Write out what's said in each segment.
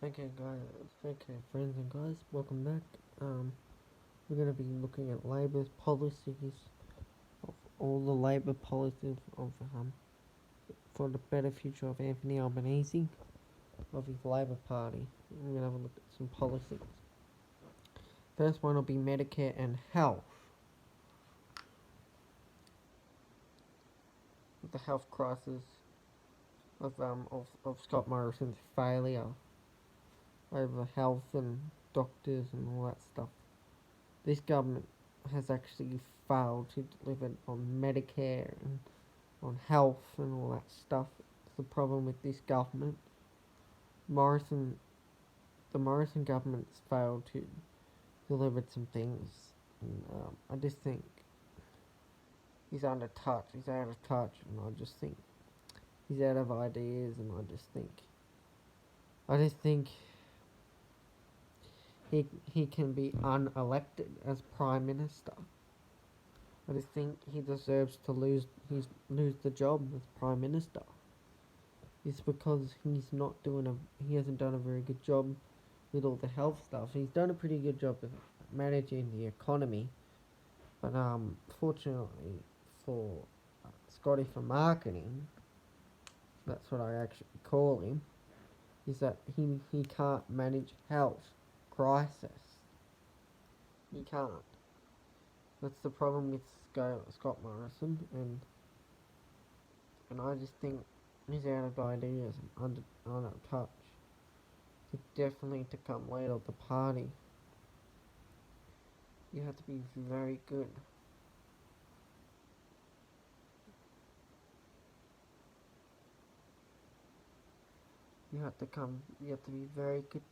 Okay, guys. Okay, friends and guys, welcome back. We're gonna be looking at Labor's policies, of all the Labor policies of for the better future of Anthony Albanese of his Labor Party. We're gonna have a look at some policies. First one will be Medicare and health. The health crisis of Scott Morrison's failure over health and doctors and all that stuff. This government has actually failed to deliver on Medicare and on health and all that stuff. It's the problem with this government. Morrison, the Morrison government's failed to deliver some things. And, I just think he's under touch. He's out of touch, and I just think he's out of ideas. And I just think he can be unelected as prime minister. I just think he deserves to lose the job as prime minister. It's because he hasn't done a very good job with all the health stuff. He's done a pretty good job of managing the economy, but fortunately for Scotty for marketing, that's what I actually call him, is that he can't manage health crisis. He can't. That's the problem with Scott Morrison, and I just think he's out of ideas and out of touch. He's definitely to come lead of the party. You have to be very good. You have to be very good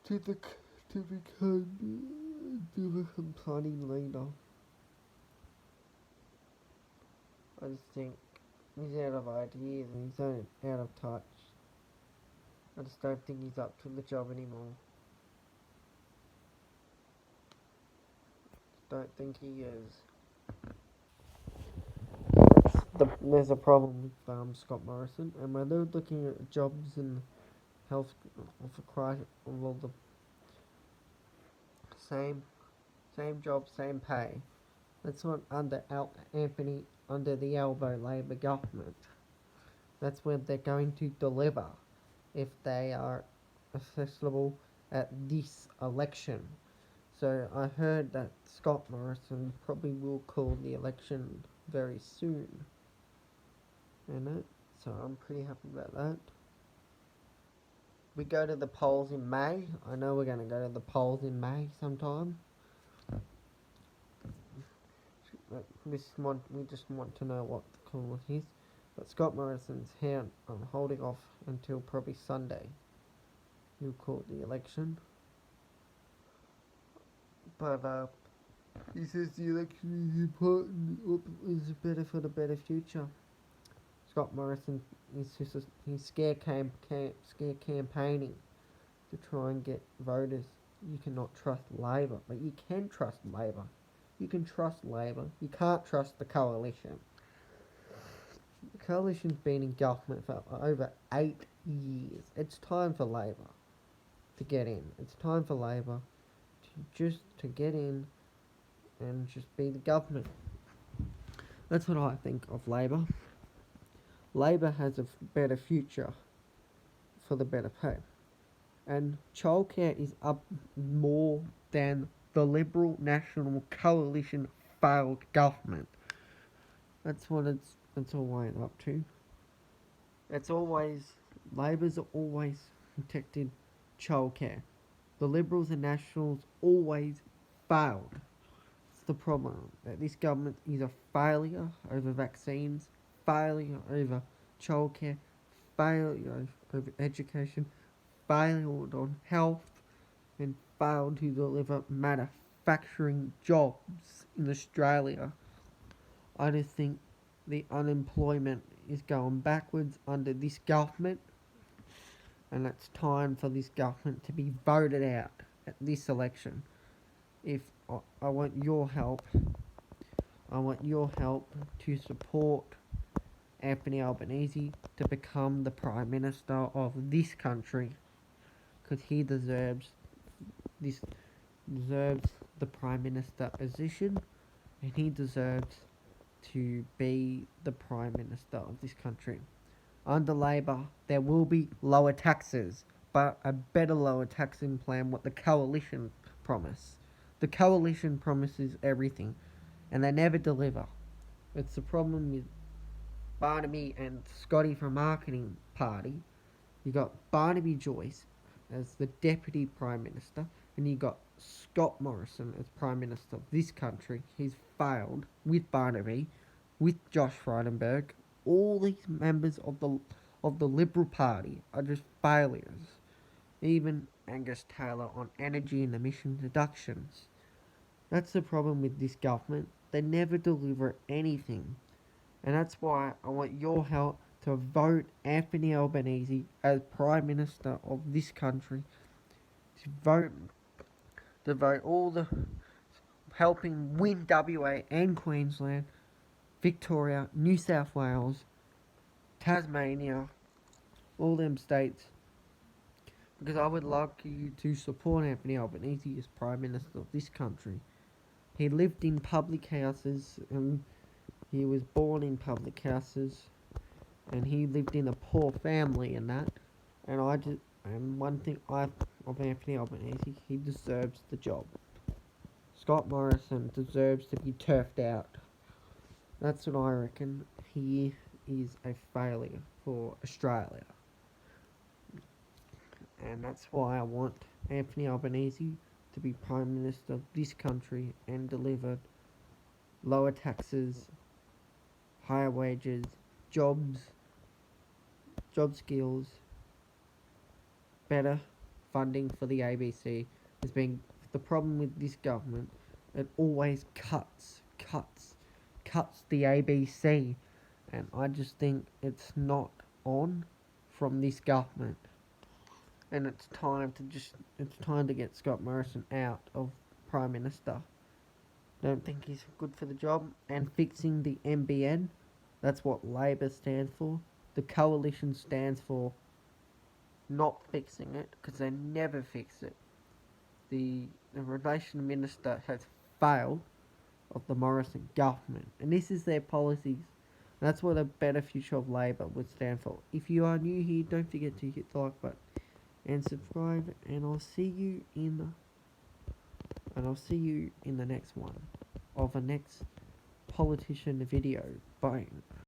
to become party leader. I just think he's out of ideas and he's out of touch. I just don't think he's up to the job anymore. Don't think he is. There's a problem with Scott Morrison, and when they're looking at jobs and health of all the same job, same pay. That's not under Anthony under the elbow Labor government. That's where they're going to deliver if they are accessible at this election. So I heard that Scott Morrison probably will call the election very soon. So I'm pretty happy about that. We go to the polls in May. I know we're going to go to the polls in May sometime. We just want to know what the call is. But Scott Morrison's here holding off until probably Sunday. He'll call the election. But he says the election is important, is better for the better future. Scott Morrison he's scare campaigning to try and get voters. You cannot trust Labor, but you can trust Labor. You can trust Labor. You can't trust the coalition. The coalition's been in government for over 8 years. It's time for Labor to get in. It's time for Labor to get in and just be the government. That's what I think of Labor. Labor has a better future for the better pay. And childcare is up more than the Liberal National Coalition failed government. That's what it's always up to. Labor's always protected childcare. The Liberals and Nationals always failed. It's the problem that this government is a failure over vaccines, failure over childcare, failure over education, failed on health, and failed to deliver manufacturing jobs in Australia. I just think the unemployment is going backwards under this government, and it's time for this government to be voted out at this election. If I want your help to support Anthony Albanese to become the Prime Minister of this country, because he this deserves the Prime Minister position, and he deserves to be the Prime Minister of this country. Under Labor, there will be lower taxes, but a better lower taxing plan what the coalition promise. The coalition promises everything, and they never deliver. It's the problem with Barnaby and Scotty from Marketing Party. You got Barnaby Joyce as the Deputy Prime Minister, and you got Scott Morrison as Prime Minister of this country. He's failed with Barnaby, with Josh Frydenberg. All these members of the Liberal Party are just failures. Even Angus Taylor on energy and emission reductions. That's the problem with this government. They never deliver anything. And that's why I want your help to vote Anthony Albanese as Prime Minister of this country. To vote all the helping win WA and Queensland, Victoria, New South Wales, Tasmania, all them states. Because I would like you to support Anthony Albanese as Prime Minister of this country. He lived in public houses and he was born in public houses, and he lived in a poor family and that. And one thing of Anthony Albanese, he deserves the job. Scott Morrison deserves to be turfed out. That's what I reckon. He is a failure for Australia. And that's why I want Anthony Albanese to be Prime Minister of this country and deliver lower taxes, higher wages, job skills, better funding for the ABC. Has been the problem with this government. It always cuts the ABC, and I just think it's not on from this government. And it's time to get Scott Morrison out of Prime Minister. Don't think he's good for the job. And fixing the NBN, that's what Labor stands for. The coalition stands for not fixing it, because they never fix it. The relation minister has failed of the Morrison government, and this is their policies. That's what a better future of Labor would stand for. If you are new here, don't forget to hit the like button and subscribe, and I'll see you in the next one of the next politician video. Bye.